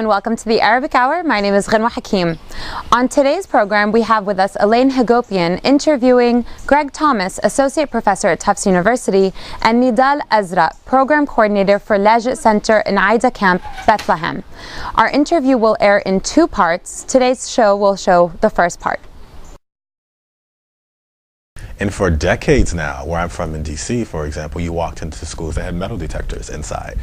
and welcome to the Arabic Hour. My name is Ghanwa Hakim. On today's program, we have with us Elaine Hagopian interviewing Greg Thomas, Associate Professor at Tufts University, and Nidal Azraq, Program Coordinator for Lajit Center in Aida Camp, Bethlehem. Our interview will air in two parts. Today's show will show the first part. And for decades now, where I'm from in DC, for example, you walked into schools that had metal detectors inside,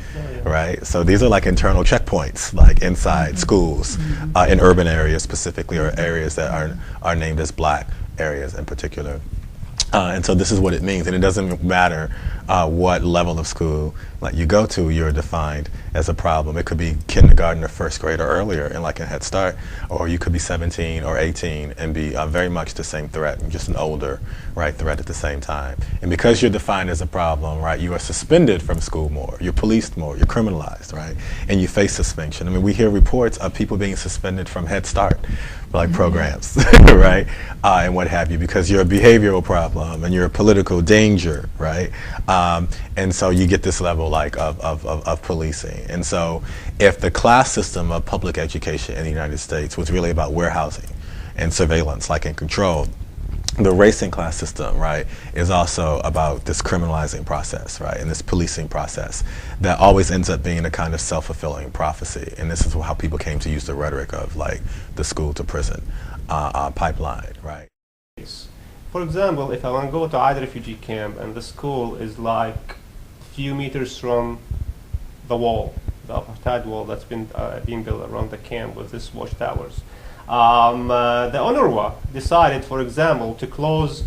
right? So these are like internal checkpoints, like inside schools, in urban areas specifically, or areas that are named as black areas in particular. And so this is what it means, and it doesn't matter what level of school like you go to, you're defined as a problem. It could be kindergarten or first grade or earlier, and like a Head Start, or you could be 17 or 18 and be very much the same threat, just an older, right, threat at the same time. And because you're defined as a problem, right, you are suspended from school more, you're policed more, you're criminalized, right, and you face suspension. I mean, we hear reports of people being suspended from Head Start, like programs, right, and what have you, because you're a behavioral problem and you're a political danger, right, and so you get this level like of policing. And so if the class system of public education in the United States was really about warehousing and surveillance, like in control, the racing class system, right, is also about this criminalizing process, right, and this policing process that always ends up being a kind of self-fulfilling prophecy. And this is how people came to use the rhetoric of like the school to prison pipeline, right? For example, if I want to go to Aida refugee camp and the school is like a few meters from the wall, the apartheid wall that's been being built around the camp with these watchtowers. The UNRWA decided, for example, to close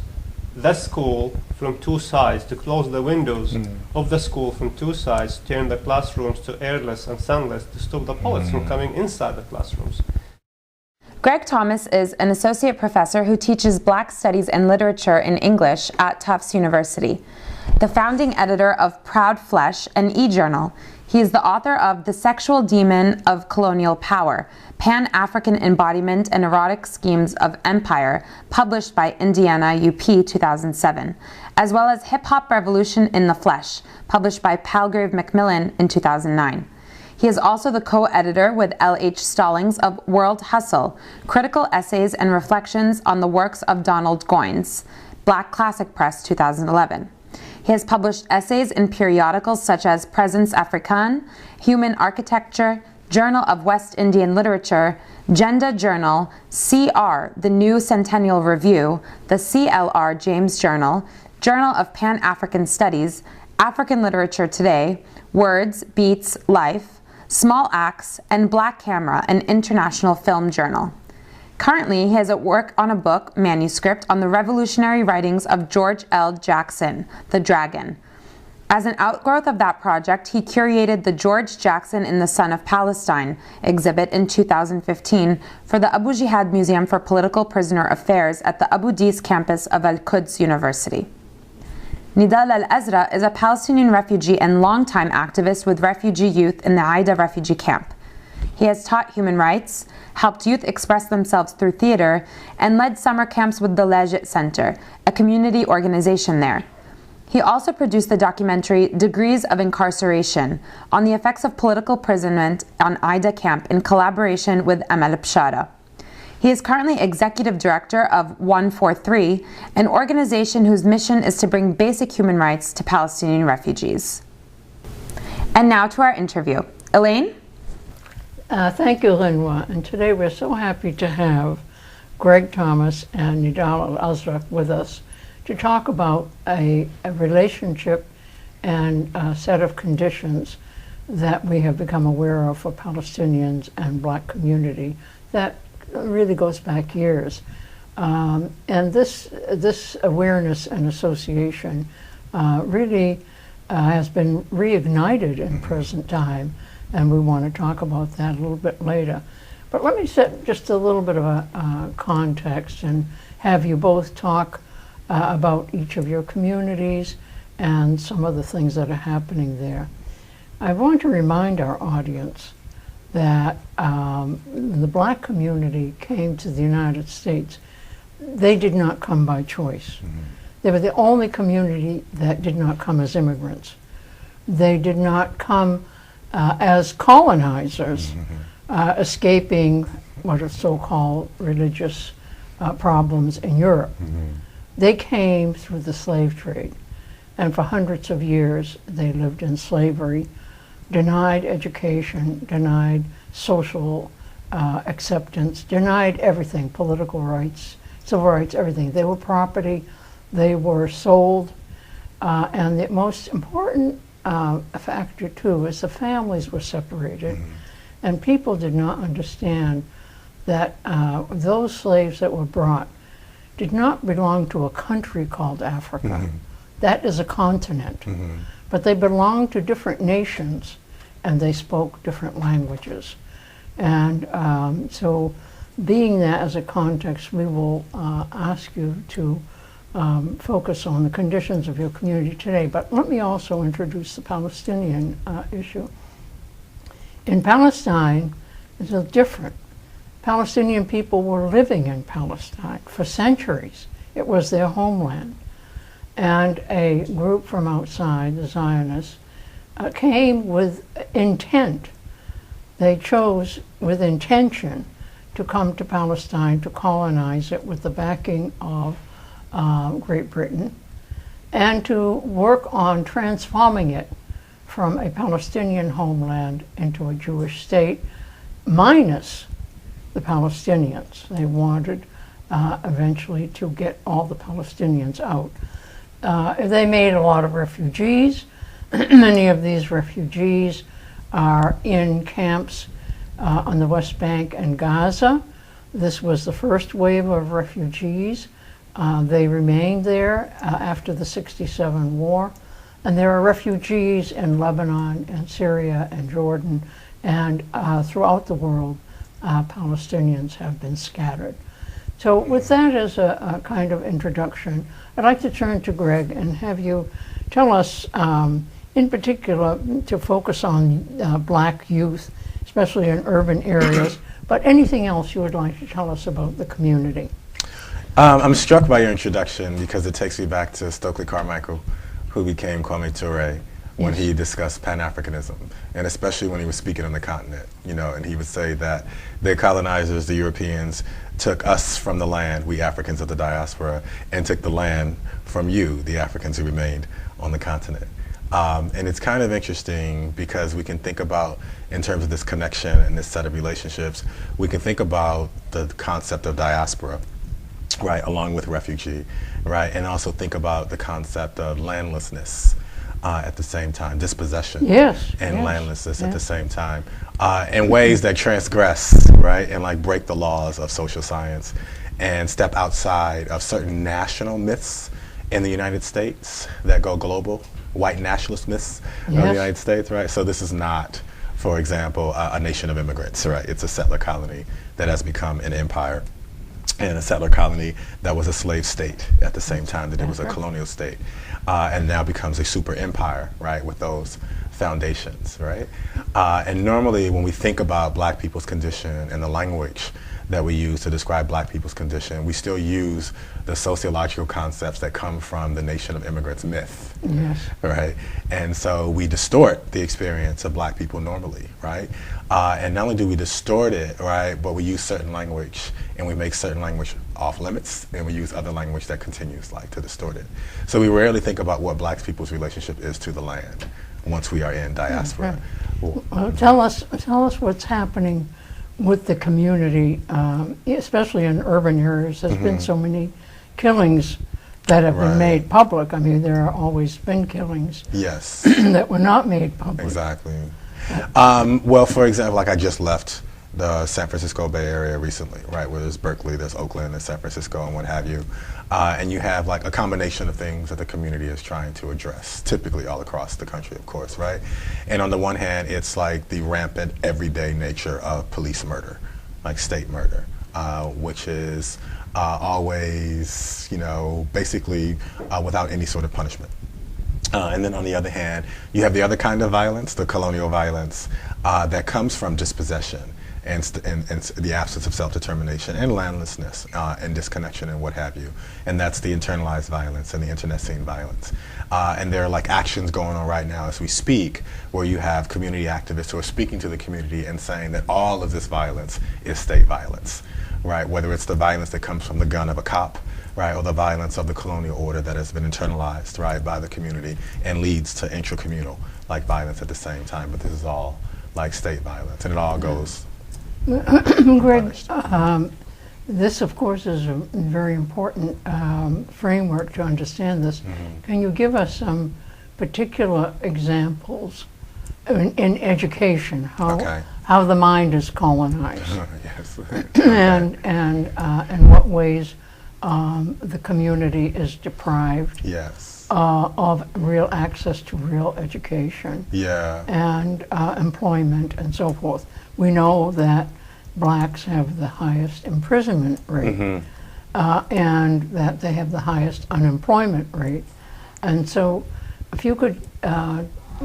the school from two sides, to close the windows of the school from two sides, turn the classrooms to airless and sunless to stop the bullets from coming inside the classrooms. Greg Thomas is an associate professor who teaches Black Studies and Literature in English at Tufts University. The founding editor of Proud Flesh, an e-journal. He is the author of The Sexual Demon of Colonial Power, Pan-African Embodiment and Erotic Schemes of Empire, published by Indiana UP 2007, as well as Hip-Hop Revolution in the Flesh, published by Palgrave Macmillan in 2009. He is also the co-editor with L.H. Stallings of World Hustle, Critical Essays and Reflections on the Works of Donald Goines, Black Classic Press 2011. He has published essays in periodicals such as Presence Africaine, Human Architecture, Journal of West Indian Literature, Genda Journal, CR, The New Centennial Review, the CLR James Journal, Journal of Pan-African Studies, African Literature Today, Words, Beats, Life, Small Acts, and Black Camera, an international film journal. Currently, he is at work on a book manuscript on the revolutionary writings of George L. Jackson, The Dragon. As an outgrowth of that project, he curated the George Jackson in the Sun of Palestine exhibit in 2015 for the Abu Jihad Museum for Political Prisoner Affairs at the Abu Dis campus of Al-Quds University. Nidal Azraq is a Palestinian refugee and longtime activist with refugee youth in the Aida refugee camp. He has taught human rights, helped youth express themselves through theater, and led summer camps with the Lajit Center, a community organization there. He also produced the documentary Degrees of Incarceration on the effects of political imprisonment on Aida camp in collaboration with Amal Bshara. He is currently executive director of 143, an organization whose mission is to bring basic human rights to Palestinian refugees. And now to our interview. Elaine? Thank you, Ghanwa. And today we're so happy to have Greg Thomas and Nidal Azraq with us to talk about a relationship and a set of conditions that we have become aware of for Palestinians and Black community that really goes back years. And this awareness and association really has been reignited in present time, and we want to talk about that a little bit later. But let me set just a little bit of a context and have you both talk about each of your communities and some of the things that are happening there. I want to remind our audience that the Black community came to the United States. They did not come by choice. They were the only community that did not come as immigrants. They did not come as colonizers. escaping what are so-called religious problems in Europe. They came through the slave trade, and for hundreds of years they lived in slavery, denied education, denied social acceptance, denied everything, political rights, civil rights, everything. They were property, they were sold, and the most important factor too is the families were separated, and people did not understand that those slaves that were brought did not belong to a country called Africa. That is a continent. But they belonged to different nations, and they spoke different languages. And so being that as a context, we will ask you to focus on the conditions of your community today. But let me also introduce the Palestinian issue. In Palestine, it's a different. Palestinian people were living in Palestine for centuries. It was their homeland. And a group from outside, the Zionists, came with intent. They chose with intention to come to Palestine to colonize it with the backing of Great Britain and to work on transforming it from a Palestinian homeland into a Jewish state, minus the Palestinians. They wanted eventually to get all the Palestinians out. They made a lot of refugees. Many of these refugees are in camps on the West Bank and Gaza. This was the first wave of refugees. They remained there after the '67 war. And there are refugees in Lebanon and Syria and Jordan and throughout the world. Palestinians have been scattered. So with that as a kind of introduction, I'd like to turn to Greg and have you tell us, in particular, to focus on Black youth, especially in urban areas, but anything else you would like to tell us about the community. I'm struck by your introduction because it takes me back to Stokely Carmichael, who became Kwame Ture when he discussed Pan-Africanism, and especially when he was speaking on the continent, you know, and he would say that the colonizers, the Europeans, took us from the land, we Africans of the diaspora, and took the land from you, the Africans who remained on the continent. And it's kind of interesting because we can think about, in terms of this connection and this set of relationships, we can think about the concept of diaspora, right, along with refugee, right, and also think about the concept of landlessness at the same time, dispossession and landlessness at the same time, in ways that transgress, right, and like break the laws of social science and step outside of certain national myths in the United States that go global, white nationalist myths of the United States, right? So this is not, for example, a nation of immigrants, right? It's a settler colony that has become an empire, and a settler colony that was a slave state at the same time that it was a colonial state, and now becomes a super empire, right, with those foundations, right? And normally when we think about Black people's condition and the language that we use to describe Black people's condition, we still use the sociological concepts that come from the nation of immigrants myth, right? And so we distort the experience of Black people normally, right? And not only do we distort it, right, but we use certain language and we make certain language off limits, and we use other language that continues like to distort it. So we rarely think about what Black people's relationship is to the land once we are in diaspora. Well, tell us what's happening with the community, especially in urban areas. There's been so many killings that have been made public. I mean, there have always been killings that were not made public. Exactly. Well, for example, like I just left the San Francisco Bay Area recently, right, where there's Berkeley, there's Oakland, there's San Francisco, and what have you. And you have like a combination of things that the community is trying to address, typically all across the country, of course, right? And on the one hand, it's like the rampant everyday nature of police murder, like state murder, which is always, you know, basically without any sort of punishment. And then on the other hand, you have the other kind of violence, the colonial violence, that comes from dispossession and the absence of self-determination and landlessness and disconnection and what have you. And that's the internalized violence and the internecine violence. And there are like actions going on right now as we speak where you have community activists who are speaking to the community and saying that all of this violence is state violence, right? Whether it's the violence that comes from the gun of a cop, right, or the violence of the colonial order that has been internalized, right, by the community and leads to intracommunal like violence at the same time. But this is all like state violence, and it all goes Greg, this of course is a very important framework to understand this. Can you give us some particular examples in education, how the mind is colonized? Yes. And in what ways the community is deprived Yes. of real access to real education and employment and so forth. We know that blacks have the highest imprisonment rate and that they have the highest unemployment rate. And so if you could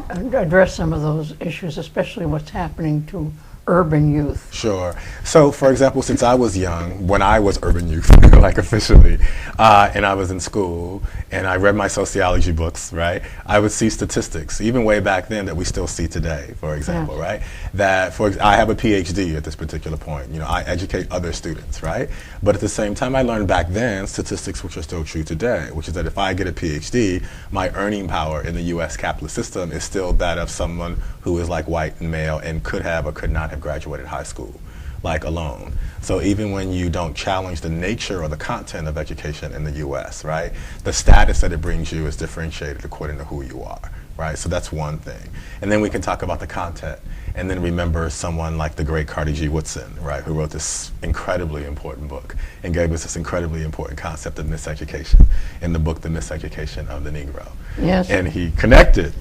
address some of those issues, especially what's happening to urban youth. Sure. So, for example, since I was young, when I was urban youth, like officially, and I was in school, and I read my sociology books, right, I would see statistics, even way back then, that we still see today, for example, right, that I have a PhD at this particular point. You know, I educate other students, right, but at the same time, I learned back then statistics which are still true today, which is that if I get a PhD, my earning power in the U.S. capitalist system is still that of someone who is like white and male and could have or could not have graduated high school, like alone. So even when you don't challenge the nature or the content of education in the U.S., right, the status that it brings you is differentiated according to who you are, right? So that's one thing. And then we can talk about the content and then remember someone like the great Carter G. Woodson, right, who wrote this incredibly important book and gave us this incredibly important concept of miseducation in the book, The Miseducation of the Negro. Yes. And he connected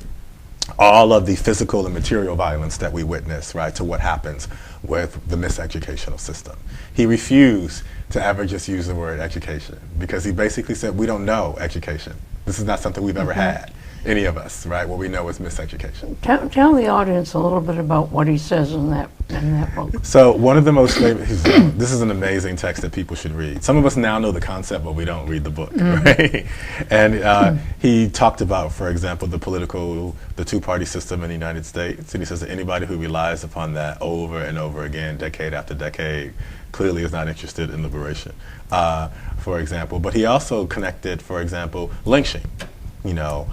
all of the physical and material violence that we witness, right, to what happens with the miseducational system. He refused to ever just use the word education because he basically said, we don't know education. This is not something we've ever had, any of us, right? What we know is miseducation. Tell the audience a little bit about what he says in that book. So one of the most favorite, this is an amazing text that people should read. Some of us now know the concept, but we don't read the book, right? And he talked about, for example, the two-party system in the United States. And he says that anybody who relies upon that over and over again, decade after decade, clearly is not interested in liberation, for example. But he also connected, for example, lynching, you know,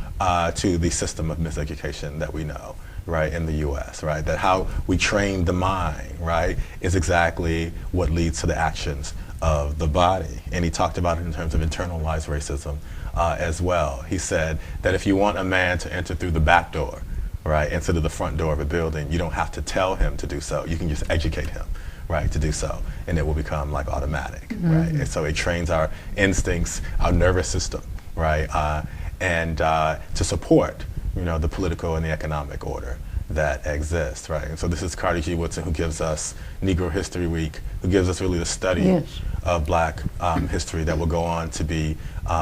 to the system of miseducation that we know, right, in the U.S., right? That how we train the mind, right, is exactly what leads to the actions of the body. And he talked about it in terms of internalized racism as well. He said that if you want a man to enter through the back door, right, instead of the front door of a building, you don't have to tell him to do so. You can just educate him, right, to do so, and it will become like automatic, right? And so it trains our instincts, our nervous system, right, and to support, you know, the political and the economic order that exists, right? And so this is Carter G. Woodson, who gives us Negro History Week, who gives us really the study of black history that will go on to be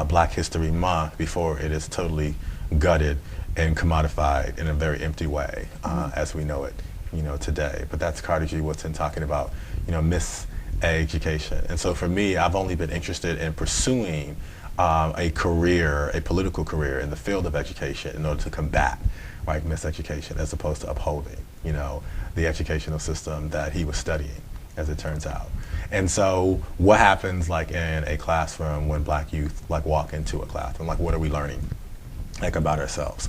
Black History Month before it is totally gutted and commodified in a very empty way as we know it, you know, today. But that's Carter G. Woodson talking about, you know, miseducation. And so for me, I've only been interested in pursuing a political career in the field of education in order to combat, right, miseducation as opposed to upholding, you know, the educational system that he was studying, as it turns out. And so what happens like in a classroom when black youth like walk into a classroom? Like what are we learning like about ourselves?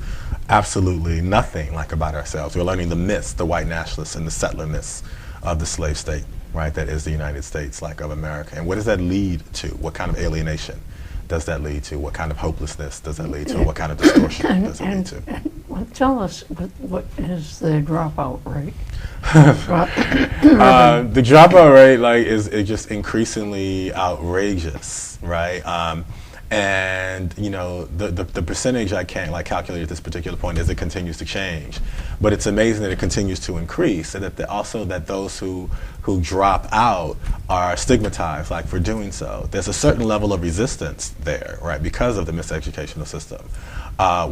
Absolutely nothing like about ourselves. We're learning the myths, the white nationalists and the settler myths of the slave state, right, that is the United States like of America. And what does that lead to? What kind of alienation does that lead to? What kind of hopelessness does that lead to? What kind of distortion does it lead to? Well, tell us what is the dropout rate? The dropout rate like is just increasingly outrageous, right? And you know the percentage I can't like calculate at this particular point as it continues to change, but it's amazing that it continues to increase, and that also that those who drop out are stigmatized like for doing so. There's a certain level of resistance there, right, because of the miseducational system,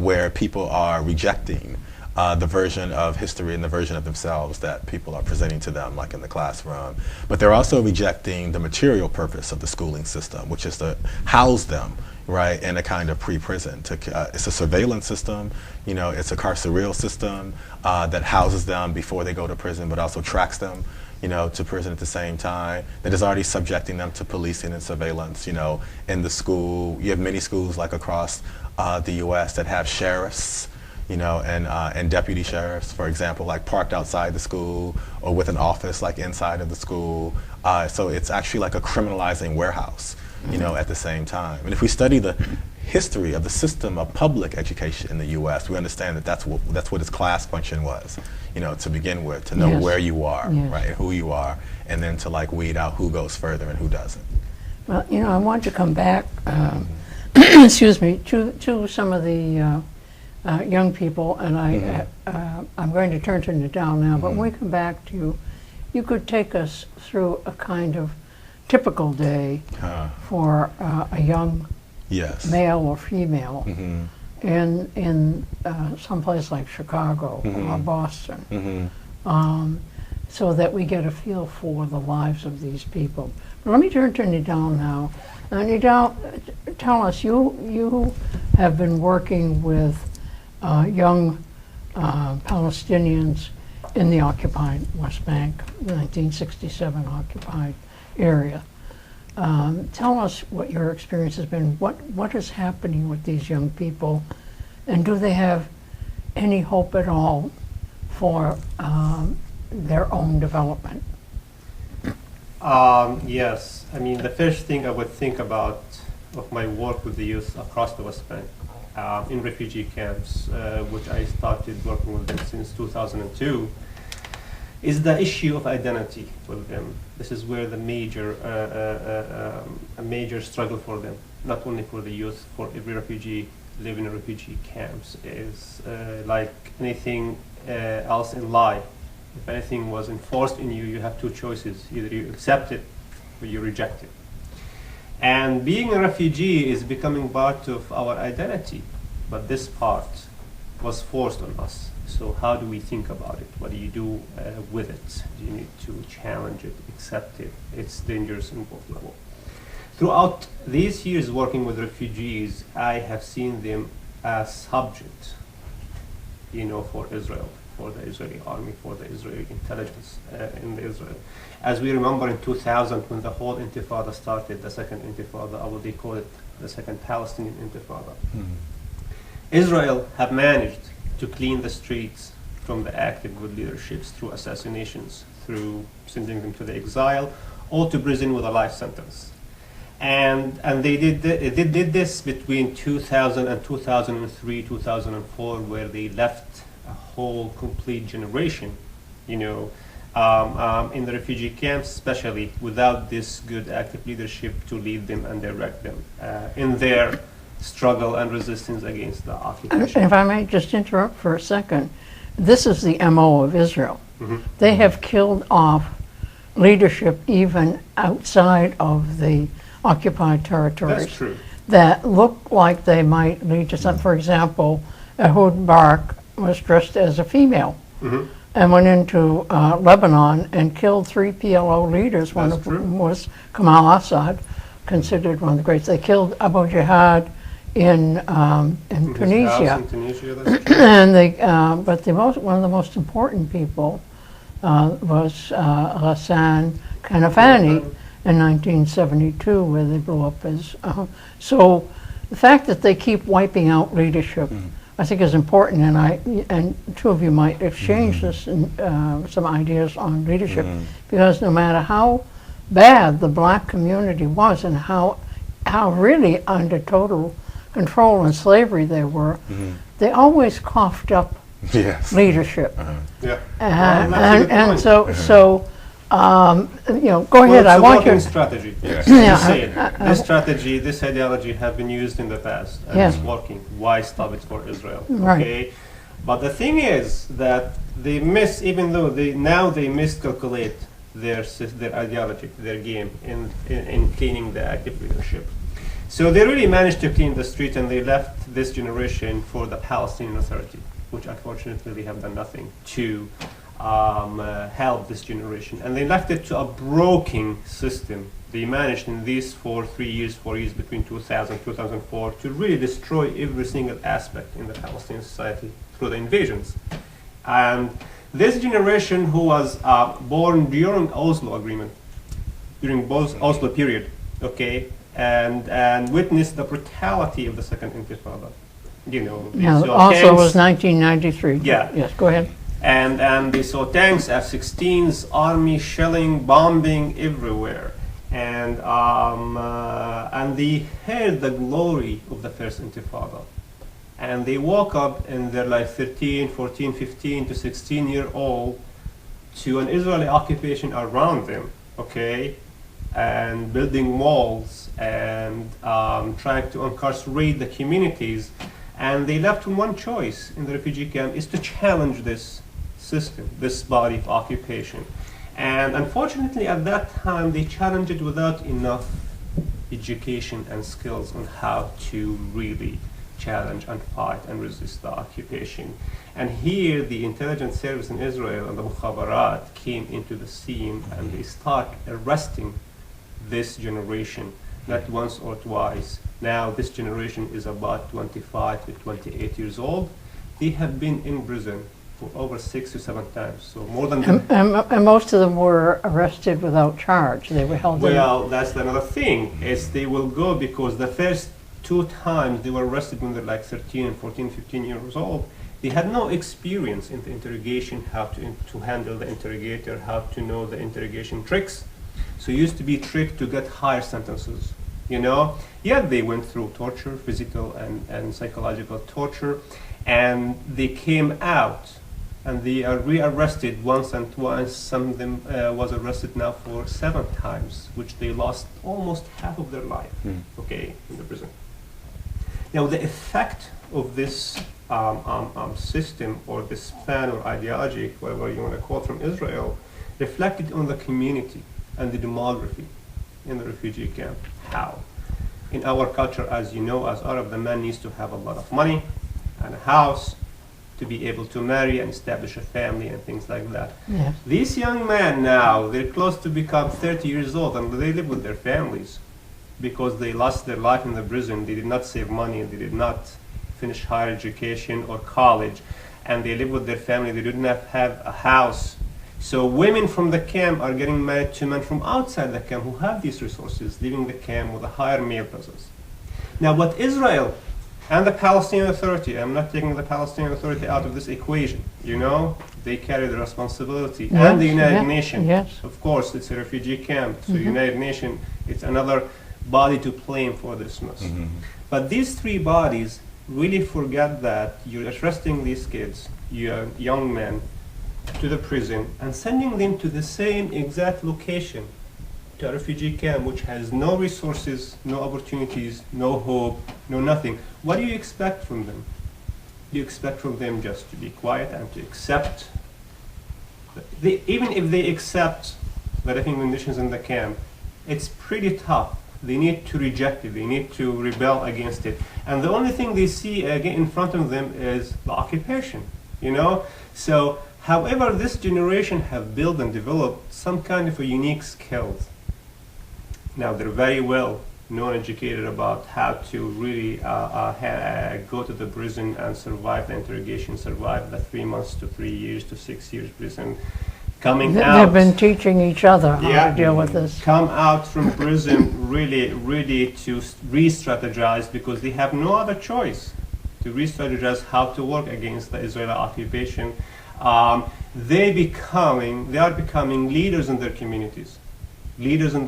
where people are rejecting the version of history and the version of themselves that people are presenting to them, like in the classroom. But they're also rejecting the material purpose of the schooling system, which is to house them, right, in a kind of pre-prison. It's a surveillance system, you know, it's a carceral system that houses them before they go to prison, but also tracks them, you know, to prison at the same time. That is already subjecting them to policing and surveillance, you know, in the school. You have many schools like across the U.S. that have sheriffs, you know, and deputy sheriffs, for example, like parked outside the school or with an office like inside of the school. So it's actually like a criminalizing warehouse, you know, at the same time. And if we study the history of the system of public education in the U.S., we understand that that's what its class function was, you know, to begin with, to know Yes. where you are, Yes. right, and who you are, and then to like weed out who goes further and who doesn't. Well, you know, I want to come back, excuse me, to some of the young people, and I'm going to turn to Nidal now, but when we come back to you could take us through a kind of typical day for a young Yes. male or female in some place like Chicago or Boston, so that we get a feel for the lives of these people. But let me turn to Nidal now. Nidal, tell us, you have been working with young Palestinians in the occupied West Bank, the 1967 occupied area. Tell us what your experience has been. What is happening with these young people, and do they have any hope at all for their own development? Yes, I mean, the first thing I would think about of my work with the youth across the West Bank in refugee camps, which I started working with them since 2002, is the issue of identity with them. This is where the a major struggle for them, not only for the youth, for every refugee living in refugee camps, is like anything else in life. If anything was enforced in you, you have two choices. Either you accept it or you reject it. And being a refugee is becoming part of our identity, but this part was forced on us. So how do we think about it? What do you do with it? Do you need to challenge it, accept it? It's dangerous in both levels. Throughout these years working with refugees, I have seen them as subject, you know, for Israel, for the Israeli army, for the Israeli intelligence in Israel. As we remember in 2000, when the whole intifada started, the second intifada, I would call it the second Palestinian intifada. Israel have managed to clean the streets from the active good leaderships through assassinations, through sending them to the exile, or to prison with a life sentence. And they did this between 2000 and 2003, 2004, where they left a whole complete generation, you know, in the refugee camps, especially without this good active leadership to lead them and direct them in their struggle and resistance against the occupation. If I may just interrupt for a second, this is the MO of Israel. They have killed off leadership even outside of the occupied territories. That's true. That look like they might lead to something. For example, Ehud Barak was dressed as a female and went into Lebanon and killed 3 PLO leaders. One of whom was Kamal Assad, considered one of the greats. They killed Abu Jihad in Tunisia. In Tunisia, that's true. And they, but one of the most important people was Hassan Kanafani in 1972, where they blew up his. So the fact that they keep wiping out leadership, I think, is important. And two of you might exchange this some ideas on leadership, because no matter how bad the black community was and how really under total control and slavery they were, they always coughed up leadership. Yeah. And so you know, go ahead. I want your strategy. Yeah. This strategy, this ideology have been used in the past and it's working. Why stop it for Israel? Right. Okay. But the thing is that they even though they miscalculate their ideology, their game in cleaning the active leadership. So they really managed to clean the street, and they left this generation for the Palestinian Authority. which unfortunately they have done nothing to help this generation. And they left it to a broken system. They managed in these 4 years between 2000 and 2004 to really destroy every single aspect in the Palestinian society through the invasions. And this generation who was born during Oslo agreement, during both Oslo period, okay, and witnessed the brutality of the Second Intifada. You know, Yeah, so also was 1993. Yeah. Yes, go ahead. And they saw tanks, F-16s, army shelling, bombing everywhere. And they heard the glory of the First Intifada. And they woke up in their like 13, 14, 15 to 16-year-old to an Israeli occupation around them, okay? And building walls and trying to incarcerate the communities. And they left with one choice in the refugee camp is to challenge this system, this body of occupation. And unfortunately at that time they challenged it without enough education and skills on how to really challenge and fight and resist the occupation. And here the intelligence service in Israel and the Mukhabarat came into the scene and they start arresting this generation, not once or twice. Now this generation is about 25 to 28 years old. They have been in prison for over 6 to 7 times, so more than And most of them were arrested without charge. They were held in. Well, that's another thing, is they will go because the first 2 times they were arrested when they're like 13 and 14, 15 years old. They had no experience in the interrogation, how to handle the interrogator, how to know the interrogation tricks. So used to be tricked to get higher sentences, you know? Yeah, they went through torture, physical and psychological torture, and they came out and they are re-arrested once and twice. Some of them was arrested now for 7 times, which they lost almost half of their life, okay, in the prison. Now the effect of this system or this plan or ideology, whatever you want to call it, from Israel, reflected on the community and the demography in the refugee camp. How? In our culture, as you know, as Arab, the man needs to have a lot of money and a house to be able to marry and establish a family and things like that. Yeah. These young men now, they're close to become 30 years old and they live with their families because they lost their life in the prison. They did not save money, they did not finish higher education or college, and they live with their family. They did not have a house. So women from the camp are getting married to men from outside the camp who have these resources, leaving the camp with a higher male presence. Now what Israel and the Palestinian Authority, I'm not taking the Palestinian Authority out of this equation, you know, they carry the responsibility, and the United Nations. Yes. Of course, it's a refugee camp, so United Nations, it's another body to blame for this mess. But these 3 bodies really forget that you're arresting these kids, young men, to the prison and sending them to the same exact location, to a refugee camp which has no resources, no opportunities, no hope, no nothing. What do you expect from them? Do you expect from them just to be quiet and to accept? Even if they accept the living conditions in the camp, it's pretty tough. They need to reject it. They need to rebel against it. And the only thing they see again in front of them is the occupation, you know? So, however, this generation have built and developed some kind of a unique skills. Now, they're very well known, educated about how to really go to the prison and survive the interrogation, survive the 3 months to 3 years to 6 years prison. Coming out. They've been teaching each other how to deal with this. Come out from prison really to re-strategize because they have no other choice to re-strategize how to work against the Israeli occupation. They are becoming leaders in their communities. Leaders in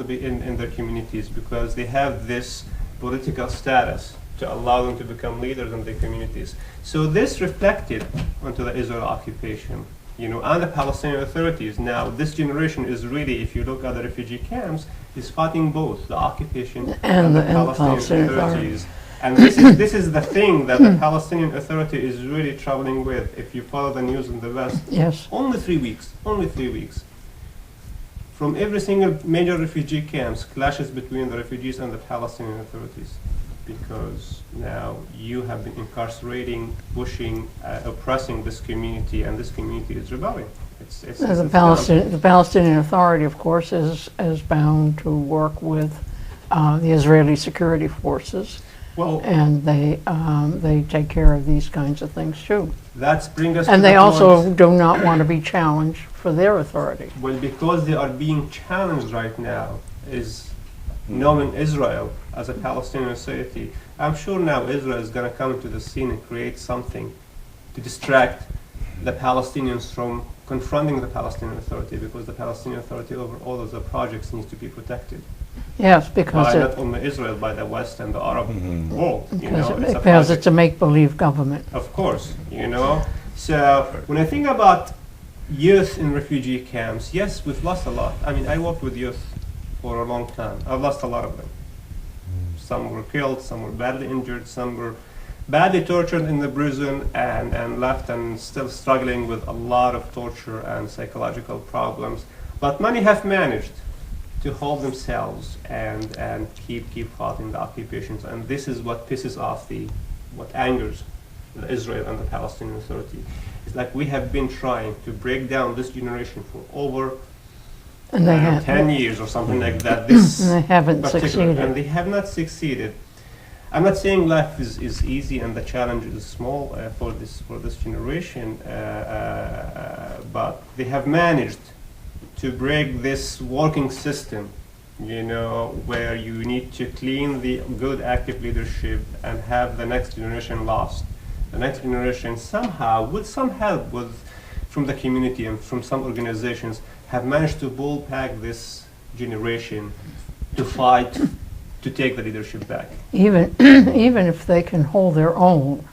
their communities because they have this political status to allow them to become leaders in their communities. So this reflected onto the Israeli occupation, you know, and the Palestinian authorities. Now, this generation is really, if you look at the refugee camps, is fighting both the occupation and the Palestinian authorities. And this is the thing that the Palestinian Authority is really troubling with. If you follow the news in the West, Yes. only 3 weeks. From every single major refugee camps, clashes between the refugees and the Palestinian authorities. because now you have been incarcerating, pushing, oppressing this community, and this community is rebelling. The Palestinian Authority, of course, is bound to work with the Israeli security forces, well, and they take care of these kinds of things too. That's bring us. And to they the also point. do not want to be challenged for their authority. Well, because they are being challenged right now, is knowing Israel as a Palestinian society. I'm sure now Israel is going to come into the scene and create something to distract the Palestinians from confronting the Palestinian Authority, because the Palestinian Authority over all of the projects needs to be protected. Yes, because By not only Israel, by the West and the Arab world. You know, because it's a make-believe government. Of course, you know. So when I think about youth in refugee camps, yes, we've lost a lot. I mean, I worked with youth for a long time. I've lost a lot of them. Some were killed, some were badly injured, some were badly tortured in the prison and left and still struggling with a lot of torture and psychological problems. But many have managed to hold themselves and keep fighting the occupations. And this is what pisses off what angers Israel and the Palestinian Authority. It's like we have been trying to break down this generation for over 10 years or something like that. This and they haven't succeeded. And they have not succeeded. I'm not saying life is easy and the challenge is small for this generation, but they have managed to break this working system, you know, where you need to clean the good active leadership and have the next generation lost. The next generation somehow, with some help from the community and from some organizations, have managed to pull back this generation to fight to take the leadership back. Even if they can hold their own,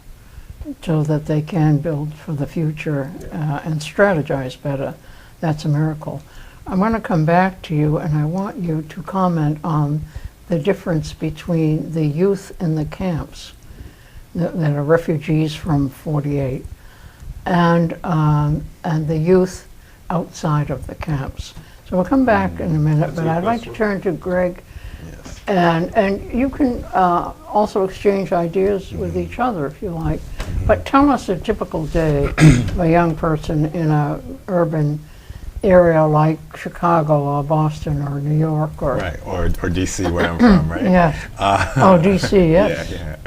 so that they can build for the future and strategize better, that's a miracle. I want to come back to you, and I want you to comment on the difference between the youth in the camps that are refugees from �48 and the youth outside of the camps. So we'll come back in a minute, but I'd like to turn to Greg. Yes. And you can also exchange ideas with each other if you like. But tell us a typical day of a young person in a urban area like Chicago or Boston or New York or or DC where I'm from, right? Yeah. DC, yes. Yeah.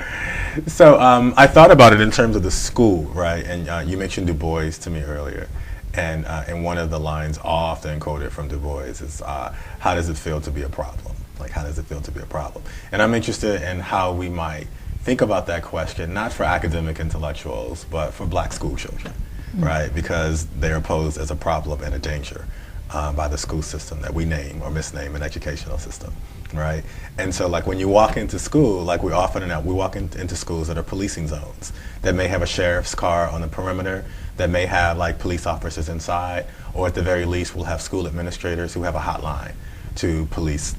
So I thought about it in terms of the school, right? And you mentioned Du Bois to me earlier. And one of the lines often quoted from Du Bois is, how does it feel to be a problem? Like, how does it feel to be a problem? And I'm interested in how we might think about that question, not for academic intellectuals, but for black school children, right? Because they're posed as a problem and a danger by the school system that we name or misname an educational system, right? And so, like, when you walk into school, like we walk into schools that are policing zones, that may have a sheriff's car on the perimeter, that may have like police officers inside, or at the very least we'll have school administrators who have a hotline to police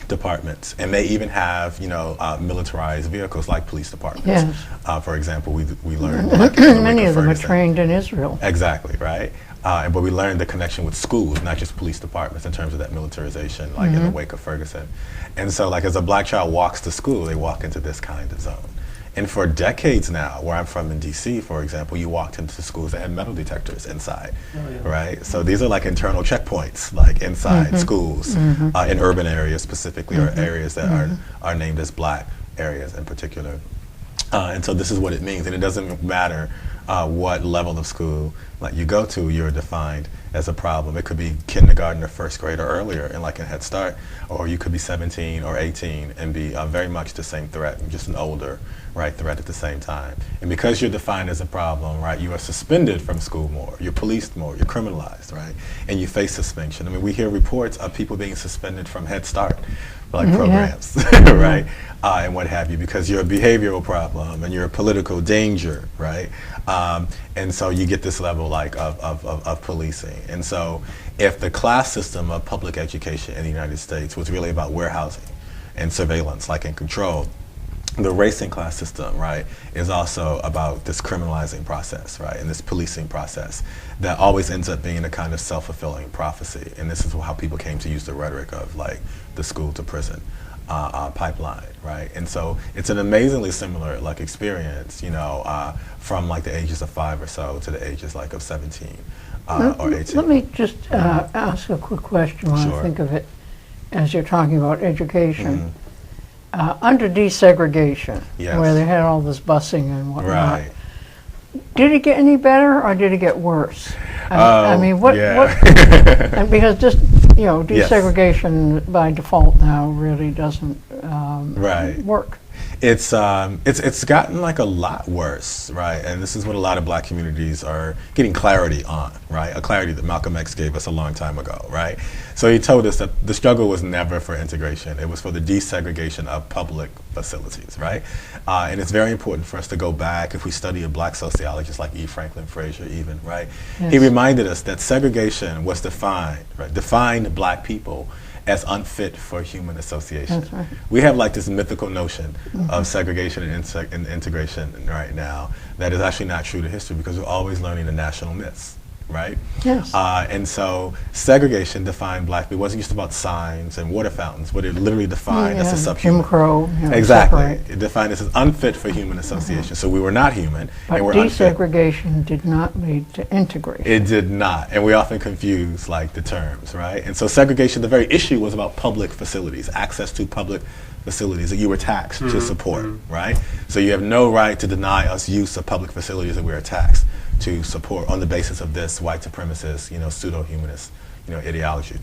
departments, and may even have militarized vehicles like police departments. Yes. For example, we learned like, in the many wake of them are Ferguson. trained in Israel. Exactly, right? But we learned the connection with schools, not just police departments, in terms of that militarization, like in the wake of Ferguson. And so, like, as a black child walks to school, they walk into this kind of zone. And for decades now, where I'm from in DC, for example, you walked into schools that had metal detectors inside, right? So these are like internal checkpoints, like inside schools, in urban areas specifically, or areas that are named as black areas in particular. And so this is what it means. And it doesn't matter what level of school like you go to, you're defined as a problem. It could be kindergarten or first grade or earlier, and like in Head Start, or you could be 17 or 18 and be very much the same threat, just an older threat at the same time. And because you're defined as a problem, right, you are suspended from school more, you're policed more, you're criminalized, right, and you face suspension. I mean, we hear reports of people being suspended from Head Start, like programs, right, and what have you, because you're a behavioral problem and you're a political danger, right, and so you get this level like of policing. And so if the class system of public education in the United States was really about warehousing and surveillance, like in control, the racing class system, right, is also about this criminalizing process, right, and this policing process that always ends up being a kind of self-fulfilling prophecy. And this is how people came to use the rhetoric of like the school to prison pipeline, right? And so it's an amazingly similar like experience, you know, from like the ages of 5 or so to the ages like of 17 or 18. Let me just ask a quick question when Sure. I think of it as you're talking about education. Under desegregation, Yes. where they had all this busing and whatnot, Right. did it get any better or did it get worse? I mean, what? And because just, you know, Yes. desegregation by default now really doesn't Right. work. It's gotten like a lot worse, right? And this is what a lot of black communities are getting clarity on, right? A clarity that Malcolm X gave us a long time ago, right? So he told us that the struggle was never for integration. It was for the desegregation of public facilities, right? And it's very important for us to go back, if we study a black sociologist like E. Franklin Frazier even, right? Yes. He reminded us that segregation was defined black people as unfit for human association. That's right. We have like this mythical notion of segregation and integration right now that is actually not true to history, because we're always learning the national myths, right? Yes. And so segregation defined black people. It wasn't just about signs and water fountains, but it literally defined us as Jim subhuman. Crow. You know, Exactly. separate. It defined us as unfit for human association. So we were not human, But and we're unfit. desegregation did not lead to integration. It did not, and we often confuse like the terms, right? And so segregation, the very issue was about public facilities, access to public facilities that you were taxed to support, right? So you have no right to deny us use of public facilities that we are taxed to support on the basis of this white supremacist, you know, pseudo-humanist, you know, ideology.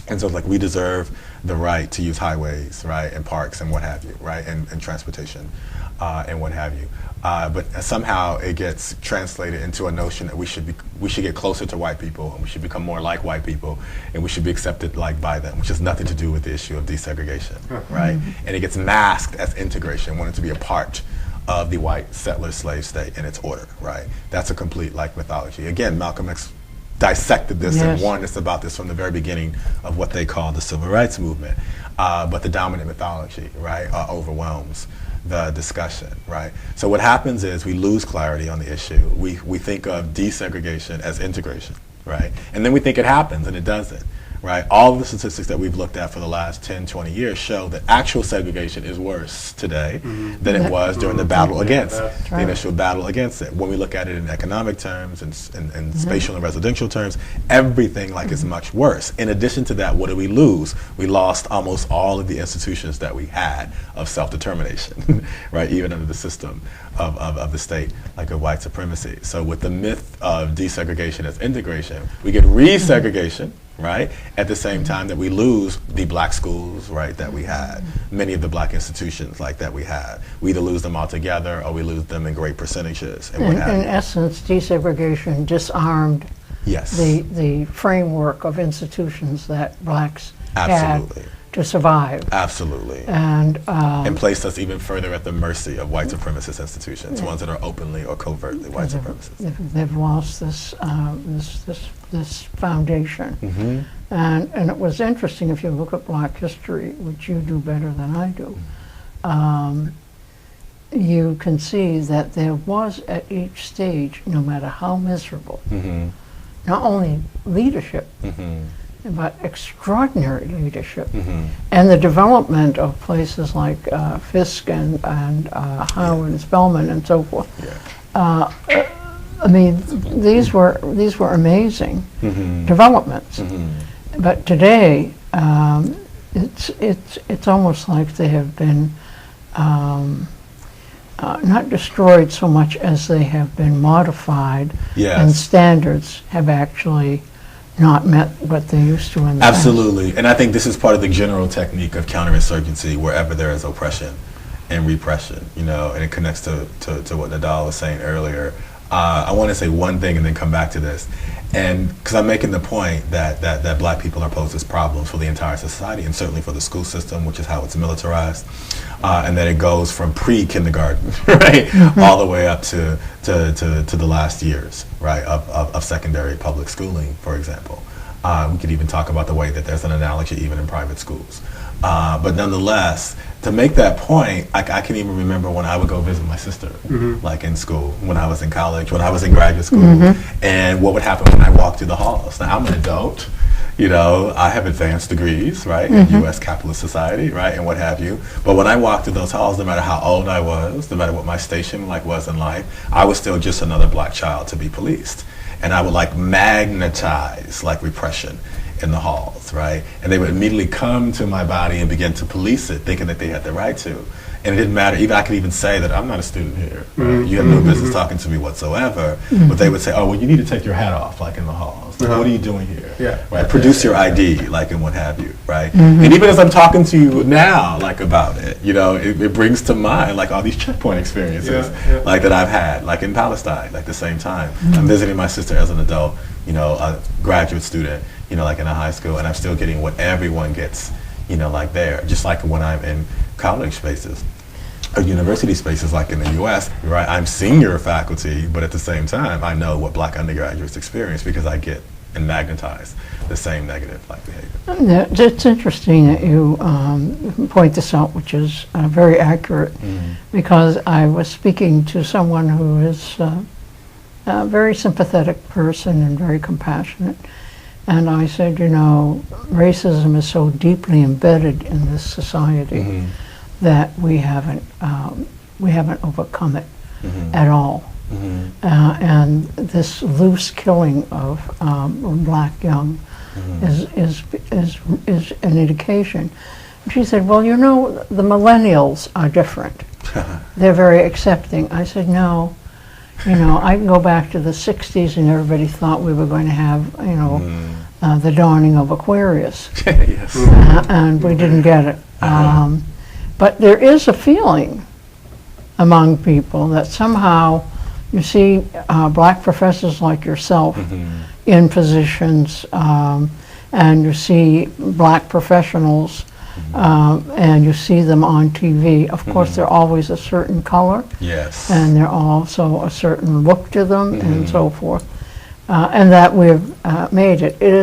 And so it's like we deserve the right to use highways, right, and parks and what have you, right, and transportation and what have you. But somehow it gets translated into a notion that we should get closer to white people, and we should become more like white people, and we should be accepted like by them, which has nothing to do with the issue of desegregation, right? And it gets masked as integration, wanting to be a part of the white settler slave state and its order, right? That's a complete like mythology. Again, Malcolm X dissected this and warned us about this from the very beginning of what they call the civil rights movement. But the dominant mythology, right, overwhelms the discussion, right? So what happens is we lose clarity on the issue. We think of desegregation as integration, right? And then we think it happens, and it doesn't, right? All of the statistics that we've looked at for the last 10, 20 years show that actual segregation is worse today than it was during the battle against, the initial battle against it. When we look at it in economic terms and spatial and residential terms, everything like is much worse. In addition to that, what did we lose? We lost almost all of the institutions that we had of self-determination, right? Even under the system of the state, like of white supremacy. So with the myth of desegregation as integration, we get resegregation, right? At the same time that we lose the black schools, right, that we had, many of the black institutions like that we had. We either lose them altogether or we lose them in great percentages. And what In have you. essence, desegregation disarmed Yes. the framework of institutions that blacks Absolutely. had to survive. Absolutely. And And placed us even further at the mercy of white supremacist institutions, ones that are openly or covertly white supremacist. they've lost this foundation. And it was interesting, if you look at black history, which you do better than I do, you can see that there was at each stage, no matter how miserable, not only leadership, but extraordinary leadership, and the development of places like Fisk and Howard and Spelman and so forth. I mean, these were amazing developments. But today, it's almost like they have been not destroyed so much as they have been modified, and standards have actually not met what they used to in the past. Absolutely. And I think this is part of the general technique of counterinsurgency wherever there is oppression and repression, you know, and it connects to what Nidal was saying earlier. I want to say one thing and then come back to this. And because I'm making the point that black people are posed as problems for the entire society and certainly for the school system, which is how it's militarized, and that it goes from pre-kindergarten, right, all the way up to the last years, right, of secondary public schooling, for example. We could even talk about the way that there's an analogy even in private schools. But nonetheless, to make that point, I can even remember when I would go visit my sister, like in school, when I was in college, when I was in graduate school, and what would happen when I walked through the halls. Now, I'm an adult, You know, I have advanced degrees, right, in U.S. capitalist society, right, and what have you. But when I walked through those halls, no matter how old I was, no matter what my station was in life, I was still just another black child to be policed. And I would magnetize repression in the halls, right? And they would immediately come to my body and begin to police it, thinking that they had the right to. And it didn't matter, I could even say that I'm not a student here. Right? You have no business talking to me whatsoever. But they would say, oh, well, you need to take your hat off, in the halls. What are you doing here? Yeah. Right? Produce your ID, and what have you, right? And even as I'm talking to you now, about it, it brings to mind, all these checkpoint experiences, that I've had, in Palestine, the same time. I'm visiting my sister as an adult, a graduate student, in a high school, and I'm still getting what everyone gets, there, just when I'm in college spaces or university spaces in the U.S., right? I'm senior faculty, but at the same time, I know what black undergraduates experience because I get and magnetize the same negative behavior. It's interesting that you point this out, which is very accurate, because I was speaking to someone who is a very sympathetic person and very compassionate. And I said, racism is so deeply embedded in this society that we haven't overcome it at all. And this loose killing of black young is an indication. And she said, well, the millennials are different. They're very accepting. I said, no. I can go back to the 60s and everybody thought we were going to have, the dawning of Aquarius. Yes. And we didn't get it. But there is a feeling among people that somehow you see black professors like yourself in positions, and you see black professionals, and you see them on TV. Of course, they're always a certain color. Yes. And they're also a certain look to them, and so forth. And that we've made it. It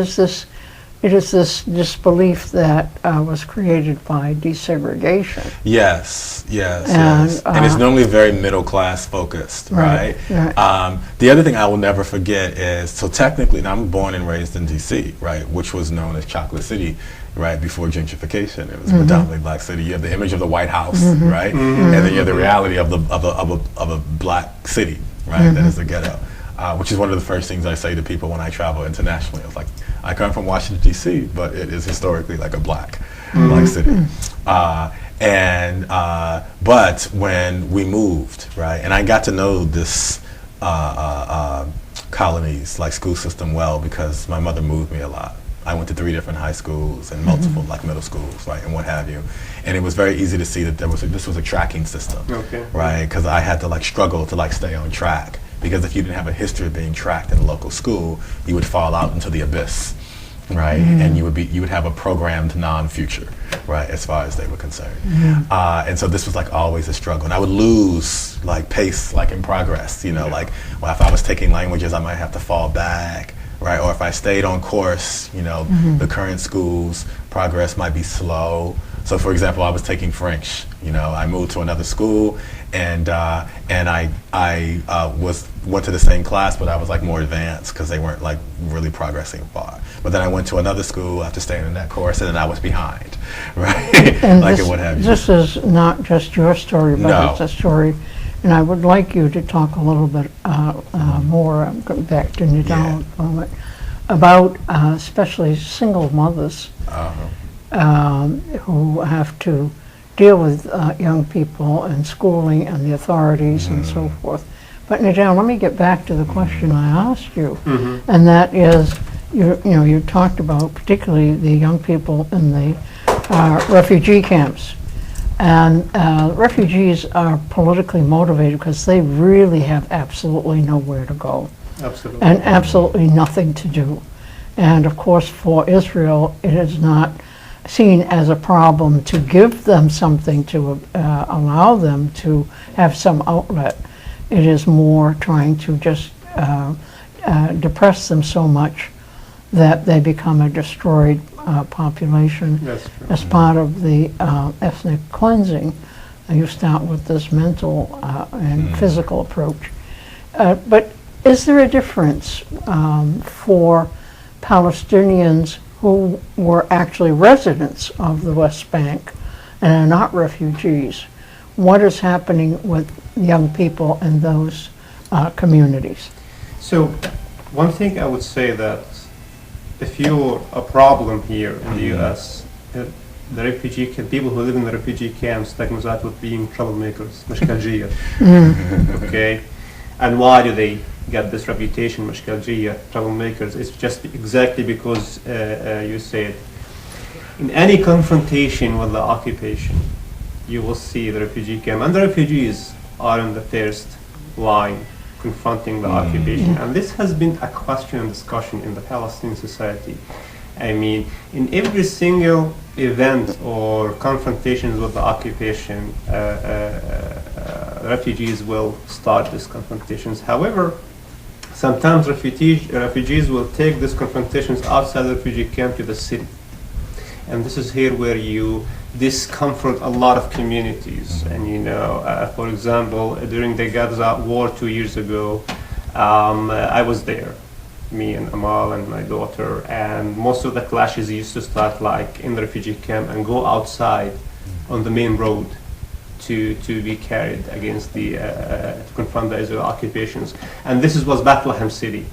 is this disbelief that was created by desegregation. Yes. And it's normally very middle class focused, right? The other thing I will never forget is, so technically, and I'm born and raised in DC, right, which was known as Chocolate City, right, before gentrification. It was a predominantly black city. You have the image of the White House, right, and then you have the reality of a black city, right, that is the ghetto. Which is one of the first things I say to people when I travel internationally. It's I come from Washington, D.C., but it is historically a black city. But when we moved, right, and I got to know this colony's school system well because my mother moved me a lot. I went to 3 different high schools and multiple middle schools, right, and what have you. And it was very easy to see that this was a tracking system, right, because I had to struggle to stay on track. Because if you didn't have a history of being tracked in a local school, you would fall out into the abyss, right? And you would have a programmed non-future, right, as far as they were concerned. And so this was always a struggle. And I would lose pace in progress, well, if I was taking languages, I might have to fall back, right? Or if I stayed on course, the current school's progress might be slow. So for example, I was taking French, I moved to another school and I went to the same class, but I was more advanced because they weren't really progressing far. But then I went to another school after staying in that course, and then I was behind, right? And and what have you. This is not just your story, but it's a story, and I would like you to talk a little bit more, back to Nidal for a moment, about especially single mothers who have to deal with young people and schooling and the authorities and so forth. But Nidal, let me get back to the question I asked you, and that is, you talked about particularly the young people in the refugee camps. And refugees are politically motivated because they really have absolutely nowhere to go. Absolutely. And absolutely nothing to do. And of course, for Israel, it is not seen as a problem to give them something to allow them to have some outlet. It is more trying to just depress them so much that they become a destroyed population. That's true. As part of the ethnic cleansing. You start with this mental and physical approach. But is there a difference for Palestinians who were actually residents of the West Bank and are not refugees. What is happening with young people in those communities? So, one thing I would say that if you're a problem here in the U.S., the refugee people who live in the refugee camps diagnosed with being troublemakers, مشكلجية. Okay, and why do they get this reputation, مشكلجية, troublemakers? It's just exactly because you said in any confrontation with the occupation, you will see the refugee camp, and the refugees are in the first line confronting the occupation. And this has been a question and discussion in the Palestinian society. I mean, in every single event or confrontations with the occupation, refugees will start these confrontations. However, sometimes refugees will take these confrontations outside the refugee camp to the city. And this is here where you discomfort a lot of communities. And you know, for example, during the Gaza war 2 years ago, I was there, me and Amal and my daughter, and most of the clashes used to start like in the refugee camp and go outside on the main road to be carried against the to confront the Israeli occupations. And this was Bethlehem City.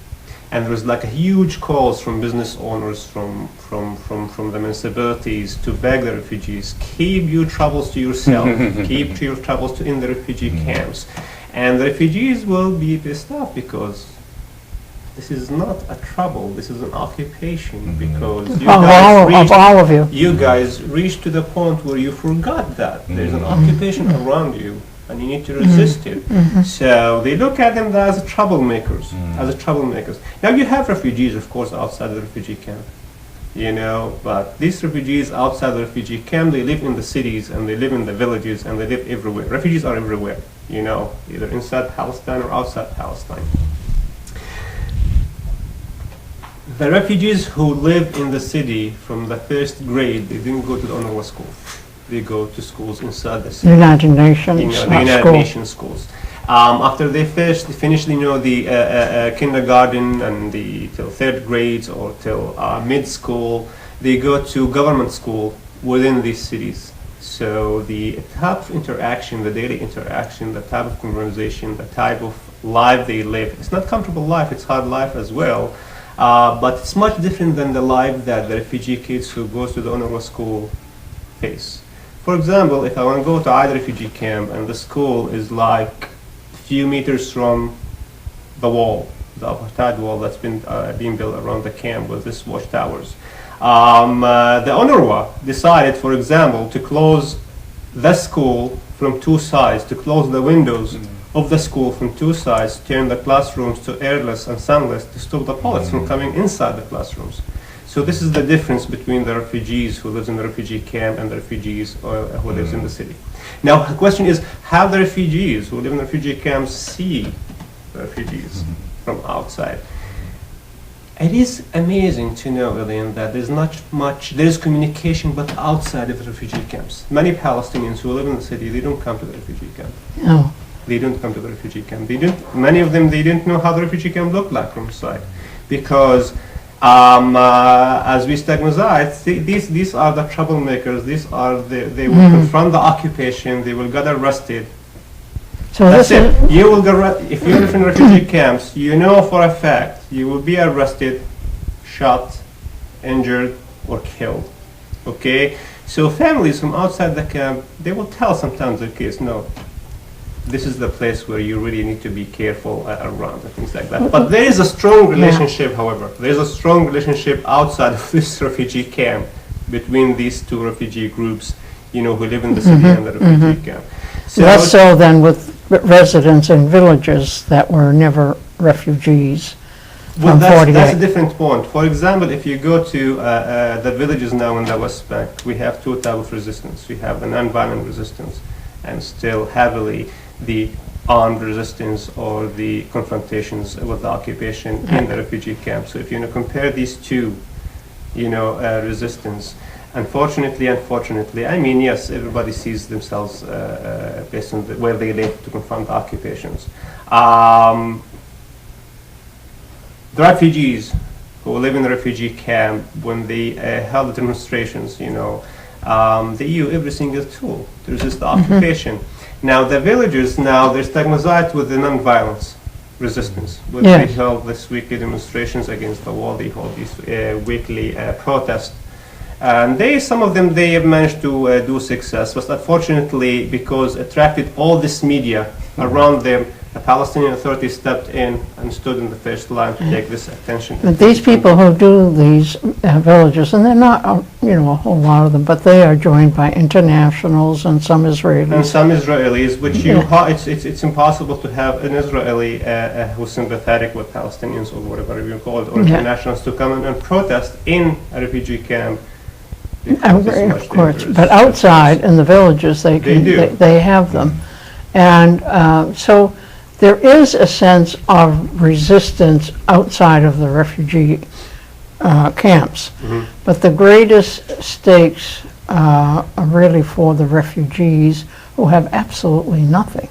And there was like a huge calls from business owners, from the municipalities to beg the refugees, keep your troubles to yourself, keep your troubles in the refugee camps. And the refugees will be pissed off because this is not a trouble, this is an occupation, because you guys reached to the point where you forgot that there's an occupation around you and you need to resist it. So they look at them as troublemakers, Now you have refugees, of course, outside the refugee camp, you know, but these refugees outside the refugee camp, they live in the cities and they live in the villages and they live everywhere. Refugees are everywhere, you know, either inside Palestine or outside Palestine. The refugees who live in the city from the first grade, they didn't go to the UNRWA school. They go to schools inside the city. United Nations, the United Nations schools. After they finish, you know, the kindergarten and till third grades or till mid school, they go to government school within these cities. So the type of interaction, the daily interaction, the type of conversation, the type of life they live, it's not comfortable life, it's hard life as well. But it's much different than the life that the refugee kids who goes to the UNRWA school face. For example, if I want to go to either refugee camp and the school is like a few meters from the wall, the apartheid wall that's been being built around the camp with these watchtowers, the UNRWA decided, for example, to close the school from two sides, to close the windows of the school from two sides, turn the classrooms to airless and sunless to stop the bullets from coming inside the classrooms. So this is the difference between the refugees who lives in the refugee camp and the refugees who lives in the city. Now the question is, how the refugees who live in the refugee camps see the refugees from outside. It is amazing to know, Ilian, that there's communication but outside of the refugee camps. Many Palestinians who live in the city, they don't come to the refugee camp. No. They don't come to the refugee camp. Many of them, they didn't know how the refugee camp looked like from the side. Because as we diagnosed, these are the troublemakers. They will confront the occupation. They will get arrested. So That's it. You will if you live in refugee camps, you know for a fact you will be arrested, shot, injured, or killed. Okay. So families from outside the camp, they will tell sometimes their kids, no, this is the place where you really need to be careful around and things like that. But there is a strong relationship, however. There is a strong relationship outside of this refugee camp between these two refugee groups, you know, who live in the city and the refugee camp. So less so than with residents in villages that were never refugees. Well, that's a different point. For example, if you go to the villages now in the West Bank, we have two types of resistance. We have the non-violent resistance and still heavily the armed resistance or the confrontations with the occupation in the refugee camp. So if you compare these two, resistance, unfortunately, I mean, yes, everybody sees themselves based on where they live to confront the occupations. The refugees who live in the refugee camp, when they held demonstrations, they use every single tool to resist the occupation. Now the villagers, they're stigmatized with the non-violence resistance. When they held these weekly demonstrations against the wall, they hold these weekly protests. And some of them, they have managed to do success, but unfortunately, because attracted all this media around them, the Palestinian Authority stepped in and stood in the first line to take this attention. But these people who do these villages, and they're not, a whole lot of them, but they are joined by internationals and some Israelis. And some Israelis, which it's impossible to have an Israeli who's sympathetic with Palestinians or whatever you call it, or internationals to come in and protest in a refugee camp. Of course, but outside in the villages, they have them. And so there is a sense of resistance outside of the refugee camps. But the greatest stakes are really for the refugees who have absolutely nothing.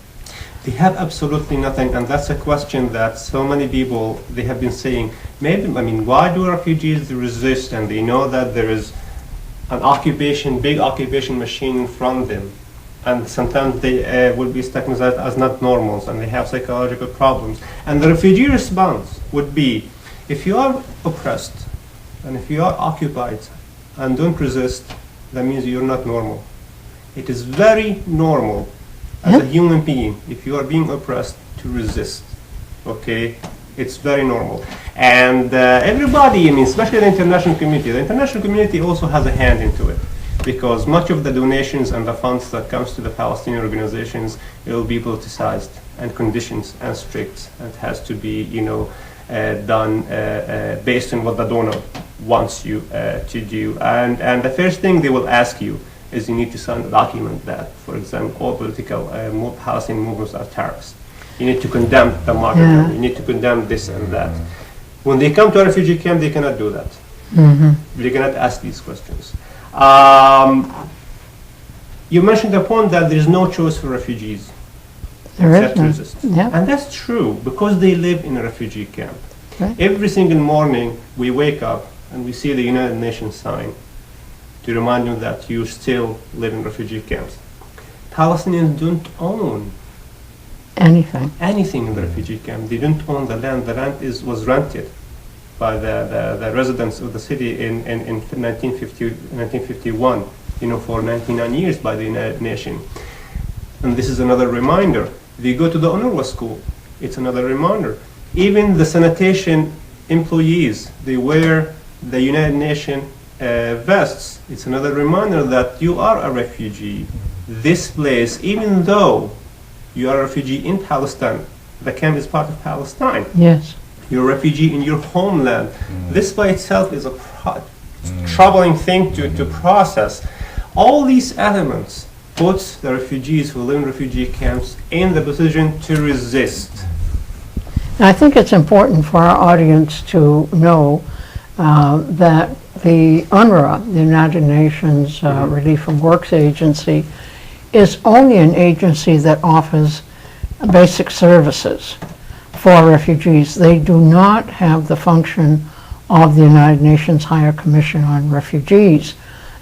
They have absolutely nothing, and that's a question that so many people, they have been saying, why do refugees resist, and they know that there is an big occupation machine in front of them, and sometimes they will be stigmatized as not normals, and they have psychological problems. And the refugee response would be, if you are oppressed, and if you are occupied, and don't resist, that means you're not normal. It is very normal as a human being, if you are being oppressed, to resist, okay? It's very normal. And everybody, especially the international community also has a hand into it, because much of the donations and the funds that comes to the Palestinian organizations, it will be politicized and conditions and strict, and it has to be, done based on what the donor wants you to do. And the first thing they will ask you is you need to sign a document that, for example, all political Palestinian movements are terrorists. You need to condemn the martyrdom. You need to condemn this and that. When they come to a refugee camp, they cannot do that. They cannot ask these questions. You mentioned the point that there is no choice for refugees except to resist. And that's true, because they live in a refugee camp. Every single morning, we wake up and we see the United Nations sign to remind you that you still live in refugee camps. Palestinians don't own anything in the refugee camp. They don't own the land. The land was rented by the residents of the city in 1951, for 99 years by the United Nations. And this is another reminder. If you go to the UNRWA school, it's another reminder. Even the sanitation employees, they wear the United Nations vests. It's another reminder that you are a refugee. This place, even though you are a refugee in Palestine, the camp is part of Palestine. Yes. You're a refugee in your homeland. This by itself is a troubling thing to process. All these elements puts the refugees who live in refugee camps in the position to resist. And I think it's important for our audience to know that the UNRWA, the United Nations Relief and Works Agency, is only an agency that offers basic services for refugees. They do not have the function of the United Nations Higher Commission on Refugees.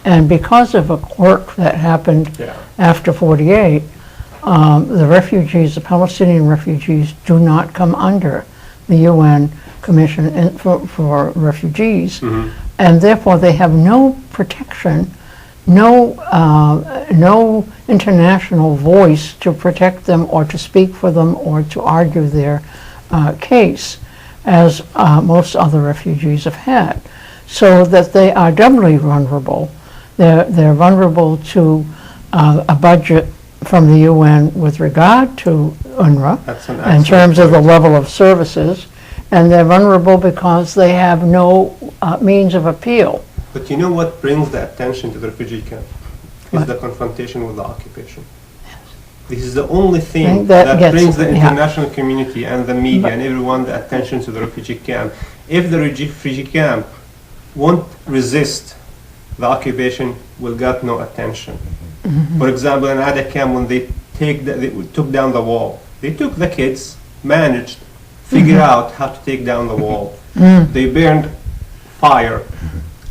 And because of a quirk that happened after 48, the refugees, the Palestinian refugees, do not come under the UN Commission for Refugees. And therefore they have no protection, no international voice to protect them or to speak for them or to argue their case, as most other refugees have had. So that they are doubly vulnerable. They're vulnerable to a budget from the UN with regard to UNRWA in terms of the level of services, and they're vulnerable because they have no means of appeal. But you know what brings the attention to the refugee camp? Is the confrontation with the occupation. This is the only thing that brings the international community and the media and everyone the attention to the refugee camp. If the refugee camp won't resist, the occupation will get no attention. For example, in Ada camp, when they took down the wall, they took the kids, managed, figured out how to take down the wall. They burned fire.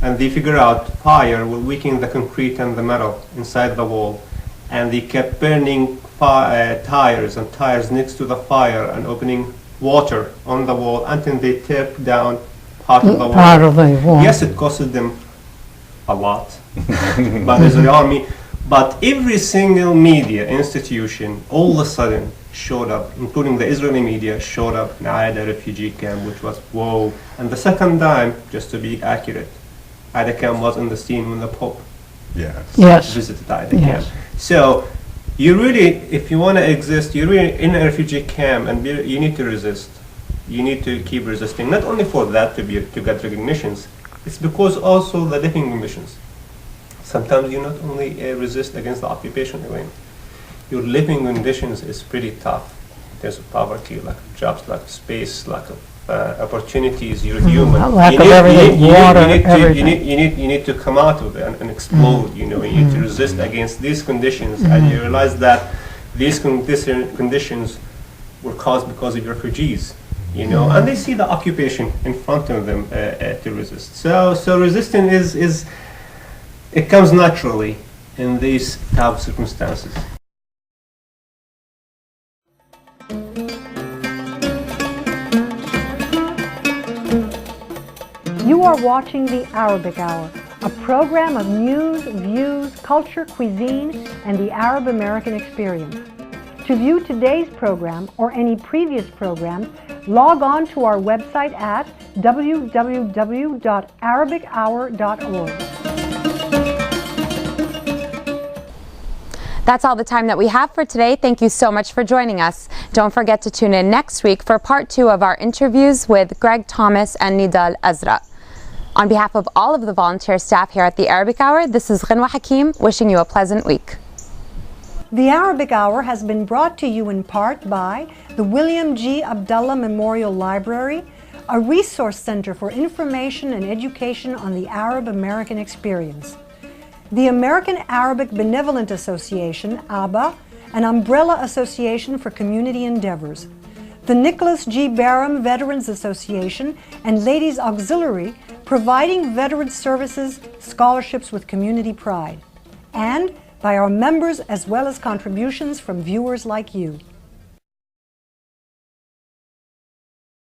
And they figure out fire will weaken the concrete and the metal inside the wall. And they kept burning tires and tires next to the fire and opening water on the wall until they tear down part of the wall. Part of the wall. Yes, it costed them a lot by the Israeli army, but every single media institution all of a sudden showed up, including the Israeli media, showed up in Aida refugee camp, which was whoa. And the second time, just to be accurate, Aida camp was in the scene when the Pope visited Aida camp. So you really, if you want to exist, you're really in a refugee camp, and you need to resist. You need to keep resisting, not only for that to get recognitions, it's because also the living conditions. Sometimes you not only resist against the occupation, Elaine, your living conditions is pretty tough. There's poverty, lack of jobs, lack of space, lack of opportunities. You're human. Lack of everything, water, everything. You need to come out of it and explode. You know, you need to resist against these conditions, and you realize that these conditions were caused because of refugees. You know, and they see the occupation in front of them to resist. So resistance is it comes naturally in these type of circumstances. You are watching The Arabic Hour, a program of news, views, culture, cuisine, and the Arab American experience. To view today's program or any previous programs, log on to our website at www.arabichour.org. That's all the time that we have for today. Thank you so much for joining us. Don't forget to tune in next week for part 2 of our interviews with Greg Thomas and Nidal Azraq. On behalf of all of the volunteer staff here at the Arabic Hour, this is Ghanwa Hakim wishing you a pleasant week. The Arabic Hour has been brought to you in part by the William G. Abdullah Memorial Library, a resource center for information and education on the Arab American experience. The American Arabic Benevolent Association, ABA, an umbrella association for community endeavors. The Nicholas G. Barham Veterans Association and Ladies Auxiliary, providing veteran services, scholarships with community pride. And by our members as well as contributions from viewers like you.